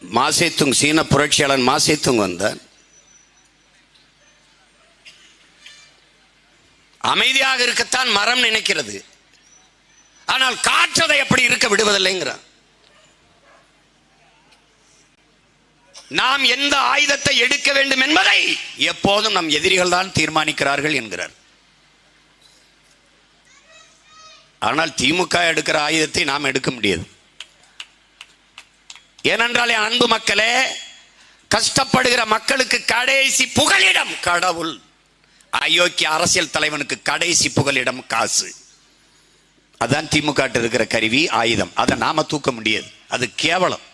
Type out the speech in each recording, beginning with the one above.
மாசேத்துங் சீன புரட்சியாளன் மாசேத்துங் வந்தார். அமைதியாக இருக்கத்தான் மரம் நினைக்கிறது, ஆனால் காற்றதை அப்படி இருக்க விடுவதில்லைங்கிறான். நாம் எந்த ஆயுதத்தை எடுக்க வேண்டும் என்பதை எப்போதும் நம் எதிரிகள் தான் தீர்மானிக்கிறார்கள் என்கிறார். ஆனால் திமுக எடுக்கிற ஆயுதத்தை நாம் எடுக்க முடியாது. ஏனென்றால் என் அன்பு மக்களே, கஷ்டப்படுகிற மக்களுக்கு கடைசி புகலிடம் கடவுள். அயோக்கிய அரசியல் தலைவனுக்கு கடைசி புகலிடம் காசு. அதான் திமுக இருக்கிற கருவி, ஆயுதம். அதை நாம தூக்க முடியாது, அது கேவலம்.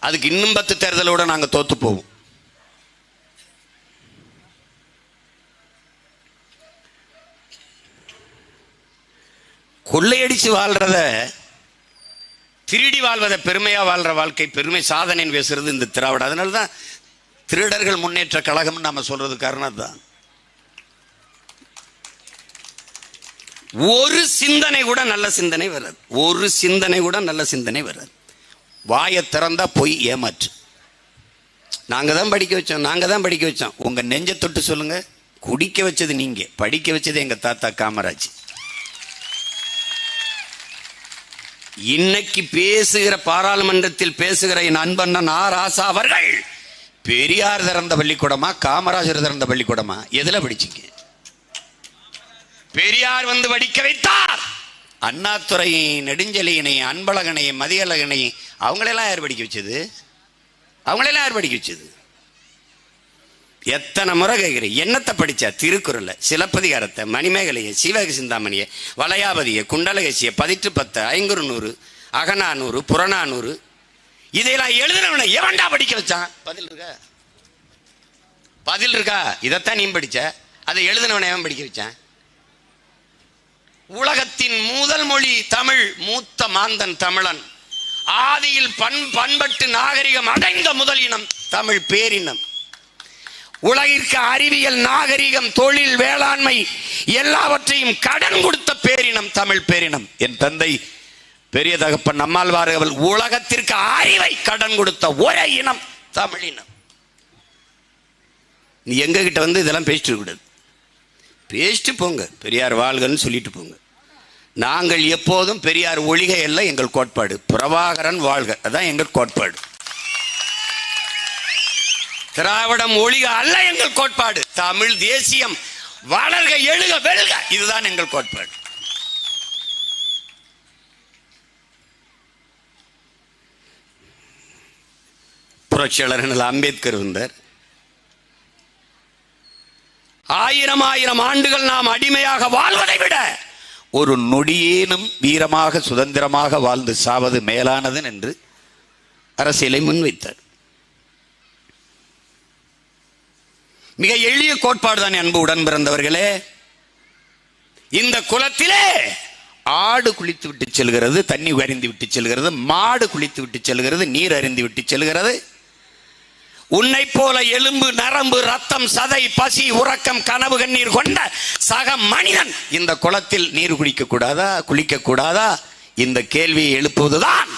அதுக்கு இன்னும் 10 தேர்தலோட நாங்க தோத்து போவோம். கொள்ளையடிச்சு வாழ்றத, திருடி வாழ்வதை பெருமையா வாழ்ற வாழ்க்கை, பெருமை சாதனைன்னு பேசுறது இந்த திராவிட. அதனாலதான் திருடர்கள் முன்னேற்ற கழகம் நாம சொல்றது காரணம் தான். ஒரு சிந்தனை கூட நல்ல சிந்தனை வராது, ஒரு சிந்தனை கூட நல்ல சிந்தனை வராது. வாயை திறந்தா போய் ஏமாற்று. நாங்க தான் படிக்க வச்சோம், நாங்க தான் படிக்க வச்சோம். உங்க நெஞ்ச தொட்டு சொல்லுங்க, குடிக்க வச்சது நீங்க, படிக்க வச்சது எங்க தாத்தா காமராஜ். இன்னைக்கு பேசுகிற, பாராளுமன்றத்தில் பேசுகிற என் அன்பண்ணன் ராசா அவர்கள் பெரியார் திறந்த பள்ளிக்கூடமா காமராஜர் திறந்த பள்ளிக்கூடமா? எதுல படிச்சீங்க? பெரியார் வந்து படிக்க வைத்தார். அண்ணாதுரை, நெடுஞ்செழியனை, அன்பழகனை, மதியழகனை அவங்களெல்லாம் யார் படிக்க வச்சது? அவங்களெல்லாம் யார் படிக்க வச்சது? எத்தனை முறை கேட்கிறேன், என்னத்தை படிச்சா? திருக்குறளை, சிலப்பதிகாரத்தை, மணிமேகலையை, சீவக சிந்தாமணியை, வளையாபதியை, குண்டலகசியை, 18 ஐங்குறுநூறு, அகநானூறு, புறநானூறு, இதையெல்லாம் எழுதினவனை எவன்டா படிக்க வச்சான்? பதில் இருக்கா? பதில் இருக்கா? இதைத்தான் நீ படிச்ச. அதை எழுதினவனை எவன் படிக்க வச்சான்? உலகத்தின் முதல் மொழி தமிழ், மூத்த மாந்தன் தமிழன். ஆதியில் பண்பட்டு நாகரிகம் அடைந்த முதல் இனம் தமிழ் பேரினம். உலகிற்கு அறிவியல், நாகரிகம், தொழில், வேளாண்மை எல்லாவற்றையும் கடன் கொடுத்த பேரினம் தமிழ் பேரினம். என் தந்தை பெரிய தகப்பன் நம்மாழ்வார் அவர்கள் உலகத்திற்கு அறிவை கடன் கொடுத்த ஒரே இனம் தமிழினம். நீ எங்க கிட்ட வந்து இதெல்லாம் பேசிட்டு கூடாது. பேசிட்டு போங்க, பெரியார் வாழ்கன்னு சொல்லிட்டு போங்க. நாங்கள் எப்போதும் பெரியார் ஒழிகை அல்ல எங்கள் கோட்பாடு, பிரபாகரன் வாழ்க, அதான் எங்கள் கோட்பாடு. திராவிடம் ஒழிக அல்ல எங்கள் கோட்பாடு. தமிழ் தேசியம் வளர்க, எழுக, வெல்க, இதுதான் எங்கள் கோட்பாடு. புரட்சியாளர் அம்பேத்கர் வந்தார். 1000 ஆண்டுகள் நாம் அடிமையாக வாழ்வதை விட ஒரு நொடியேனும் வீரமாக சுதந்திரமாக வாழ்ந்து சாவது மேலானது என்று அரசியலை முன்வைத்தார். மிக எளிய கோட்பாடு தான் அன்பு உடன் பிறந்தவர்களே. இந்த குலத்திலே ஆடு குளித்து விட்டு செல்கிறது, தண்ணி அறிந்து விட்டு செல்கிறது, மாடு குளித்து விட்டு செல்கிறது, நீர் அறிந்து விட்டு செல்கிறது. உன்னை போல எலும்பு, நரம்பு, ரத்தம், சதை, பசி, உறக்கம், கனவு, கண்ணீர் கொண்ட சக மனிதன் இந்த குளத்தில் நீர் குடிக்க கூடாதா, குளிக்க கூடாதா? இந்த கேள்வியை எழுப்புவதுதான்.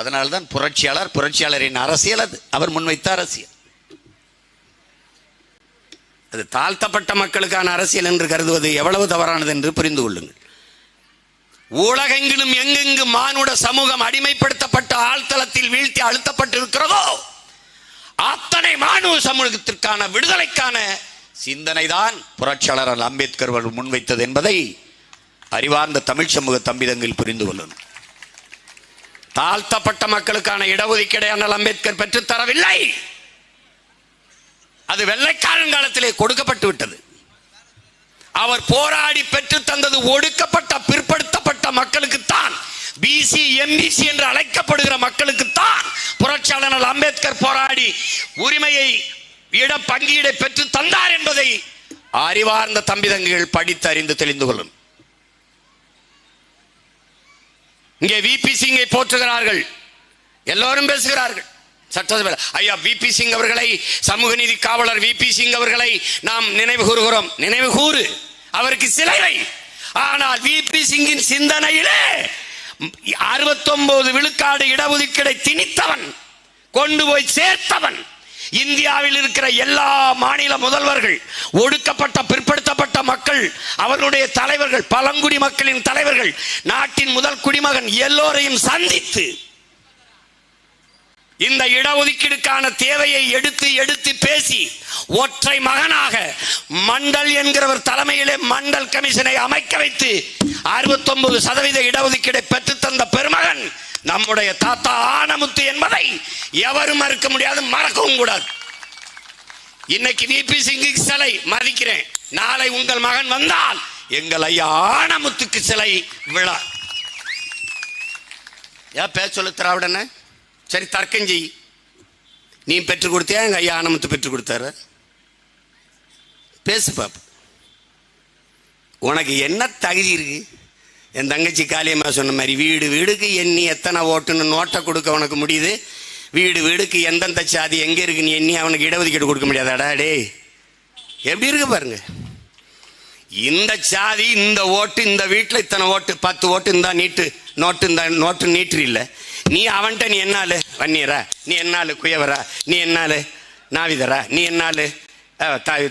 அதனால்தான் புரட்சியாளரின் அரசியல் அது. அவர் முன்வைத்த அரசியல் அது. தாழ்த்தப்பட்ட மக்களுக்கான அரசியல் என்று கருதுவது எவ்வளவு தவறானது என்று புரிந்து கொள்ளுங்கள். உலகெங்கிலும் எங்கெங்கு மானுட சமூகம் அடிமைப்படுத்தப்பட்ட ஆழ்தளத்தில் வீழ்த்தி அழுத்தப்பட்டிருக்கிறதோ அத்தனை மானுட சமூகத்திற்கான விடுதலைக்கான சிந்தனை தான் புரட்சியாளர் அம்பேத்கர் அவர்கள் முன்வைத்தது என்பதை அறிவார்ந்த தமிழ் சமூக தம்பிதங்கள் புரிந்து கொள்ளணும். தாழ்த்தப்பட்ட மக்களுக்கான இடஒதுக்கீடை அண்ணல் அம்பேத்கர் பெற்றுத் தரவில்லை. அது வெள்ளைக்காரன் காலத்திலே கொடுக்கப்பட்டு விட்டது. அவர் போராடி பெற்று தந்தது ஒடுக்கப்பட்ட, பிற்படுத்தப்பட்ட மக்களுக்குத்தான். பிசி, எம்பிசி என்று அழைக்கப்படுகிற மக்களுக்குத்தான் புரட்சியாளர் அம்பேத்கர் போராடி உரிமையை, பங்கீடை பெற்று தந்தார் என்பதை அறிவார்ந்த தம்பிதங்கள் படித்து அறிந்து தெளிந்து கொள்ளும். இங்கே விபி சிங்கை போற்றுகிறார்கள், எல்லோரும் பேசுகிறார்கள். சட்டசபை ஐயா விபி சிங் அவர்களை, சமூக நீதி காவலர் விபி சிங் அவர்களை நாம் நினைவு கூறுகிறோம். நினைவு கூறு, அவருக்கு சிலை வை. ஆனால் விபி சிங்கின் சிந்தனையிலே 69 விழுக்காடு இடஒதுக்கீடை திணித்தவன் கொண்டு போய் சேர்த்தவன். இந்தியாவில் இருக்கிற எல்லா மாநில முதல்வர்கள், ஒடுக்கப்பட்ட பிற்படுத்தப்பட்ட மக்கள், அவர்களுடைய தலைவர்கள், பழங்குடி மக்களின் தலைவர்கள், நாட்டின் முதல் குடிமகன் எல்லோரையும் சந்தித்து இந்த இடஒதுக்கீடுக்கான தேவையை எடுத்து எடுத்து பேசி ஒற்றை மகனாக மண்டல் என்கிறவர் தலைமையிலே மண்டல் கமிஷனை அமைக்க வைத்து 69% இடஒதுக்கீடை பெற்று தந்த பெருமகன் நம்முடைய தாத்தா ஆனமுத்து என்பதை எவரும் மறுக்க முடியாது, மறக்கவும் கூடாது. இன்னைக்கு விபி சிங்குக்கு சிலை மதிக்கிறேன், நாளை உங்கள் மகன் வந்தால் எங்கள் ஐயா ஆனமுத்துக்கு சிலை விழா. ஏன் பேச சொல்லு திராவிடன? சரி, தர்க்கஞ்சி, நீ பெற்றுக் கொடுத்தியா எங்க ஐயா ஆனமுத்து பெற்றுக் கொடுத்தாரு? பேசு பாப்ப, உனக்கு என்ன தகுதி இருக்கு? என் தங்கச்சி காளியம்மா சொன்ன மாதிரி வீடு வீடுக்கு எண்ணி எத்தனை ஓட்டுன்னு நோட்டை கொடுக்க உனக்கு முடியுது, வீடு வீடுக்கு எந்தெந்த சாதி எங்க இருக்கு நீ எண்ணி அவனுக்கு இடஒதுக்கீடு கொடுக்க முடியாதாடா? டே, எப்படி இருக்கு பாருங்க. இந்த சாதி, இந்த ஓட்டு, இந்த வீட்டில் இத்தனை ஓட்டு, 10 ஓட்டு இந்த நீட்டு நோட்டு, இந்த நோட்டு நீட்டு இல்லை. நீ அவன்கிட்ட நீ என்னாலு வன்னியரா, நீ என்னாலு குயவரா, நீ என்னாலு நாவிதரா, நீ என்னாலு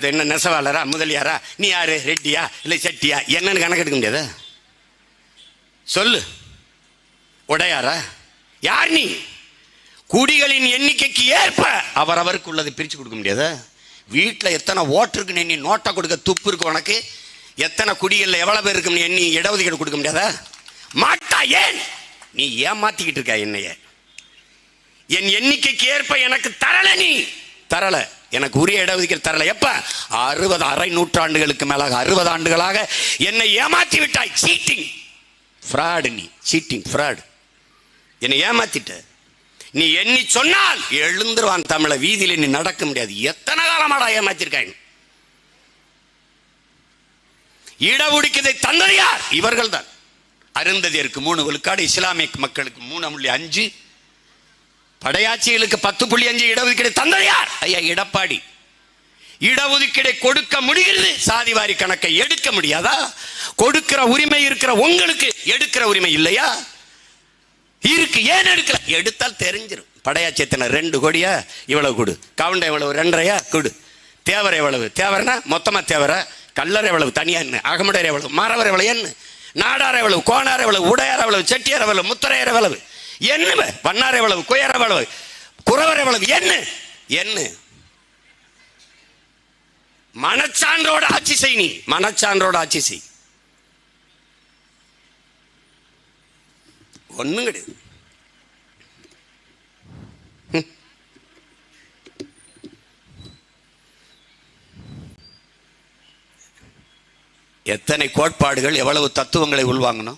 என்ன நெசவாளரா, முதலியாரா, நீ யாரு, ரெட்டியா இல்லை செட்டியா, என்னன்னு கணக்கெடுக்க முடியாதா? சொல்லு. உடையாரா? யார் நீ? குடிகளின் எண்ணிக்கைக்கு ஏற்ப அவரவருக்கு உள்ளதை பிரித்து கொடுக்க முடியாதா? வீட்டில் எத்தனை ஓட்டு இருக்குன்னு எண்ணி நோட்டை கொடுக்க துப்பு இருக்கு உனக்கு? எத்தனை குடிகளில் எவ்வளவு பேர் இருக்குன்னு எண்ணி இடஒதுக்கீடு கொடுக்க முடியாதா? மாட்டா. ஏன் நீ ஏமாத்திக்கிட்டு இருக்க என்னைய? என் எண்ணிக்கைக்கு ஏற்ப எனக்கு தரல, நீ தரல, எனக்கு உரிய இடஒதுக்கீடு தரல. எப்ப? 60 அரை நூற்றாண்டுகளுக்கு மேலாக 60 ஆண்டுகளாக என்னை ஏமாத்தி விட்டாய். சீட்டிங் ஃப்ராடு, நீ சீட்டிங் ஃப்ராடு, என்னை ஏமாத்திட்ட. நீ எண்ணி சொன்னால் எழுந்துருவான் தமிழ வீதியில, நீ நடக்க முடியாது. எத்தனை காலமாடா ஏமாத்திருக்காங்க? இடஒதுக்கீட்டை தந்தது யார்? இவர்கள் தான். அருந்ததியருக்கு 3 விழுக்காடு, இஸ்லாமிய மக்களுக்கு 3.5, படையாட்சிகளுக்கு 10.5 இடஒதுக்கீடு தந்தது யார்? ஐயா எடப்பாடி. இடஒதுக்கீடை கொடுக்க முடிகிறது, சாதிவாரி கணக்கை எடுக்க முடியாதா? கொடுக்கிற உரிமை இருக்கிற உங்களுக்கு எடுக்கிற உரிமை இல்லையா? இருக்கு, ஏன் எடுக்கல? எடுத்தால் தெரிஞ்சிடும். படையாட்சி எத்தனை? 2 கோடியா? இவ்வளவு கொடு. கவுண்ட எவ்வளவு? 2.5 கொடு. தேவர் எவ்வளவு? தேவர்னா மொத்தமா தேவர. கல்லர் எவ்வளவு? தனியா என்ன? அகமுடையர் எவ்வளவு? மறவர் எவ்வளவு? என்ன? நாடார் எவ்வளவு? கோனார் எவ்வளவு? உடையார் எவ்வளவு? செட்டியார் எவ்வளவு? முத்தரையர் எவ்வளவு? என்ன? வண்ணார் எவ்வளவு? குயர் எவ்வளவு? குறவர் எவ்வளவு? என்ன? என்ன? மனச்சான்றோட ஆட்சி செய். நீ மனச்சான்றோட ஆட்சி செய். ஒண்ணும் கிடையாது. எத்தனை கோட்பாடுகள், எவ்வளவு தத்துவங்களை உள்வாங்கணும்?